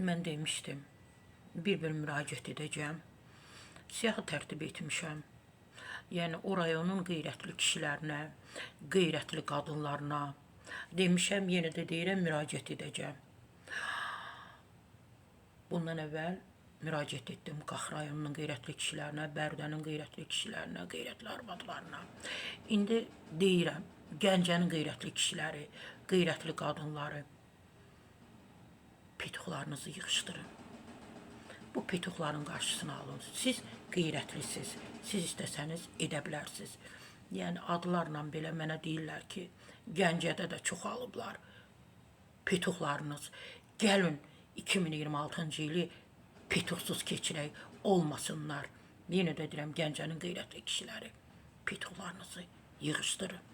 Mən demişdim, bir müraciət edəcəm. Siyahı tərtib etmişəm. Yəni o rayonun qeyrətli kişilərinə, qeyrətli qadınlarına demişəm, yenə də deyirəm, müraciət edəcəm. Bundan əvvəl müraciət etdim Qax rayonunun qeyrətli kişilərinə, Bərdənin qeyrətli kişilərinə, qeyrətli arvadlarına. İndi deyirəm, Gəncənin qeyrətli kişiləri, qeyrətli qadınları, pituxlarınızı yığışdırın. Bu pituxların qarşısını alın. Siz qeyrətlisiniz, siz istəsəniz edə bilərsiniz. Yəni adlarla belə mənə deyirlər ki, Gəncədə də çoxalıblar pituxlarınız. Gəlin 2026-cı ili pituxsuz keçirək, olmasınlar. Yenə də deyirəm, Gəncənin qeyrətli kişiləri, pituxlarınızı yığışdırın.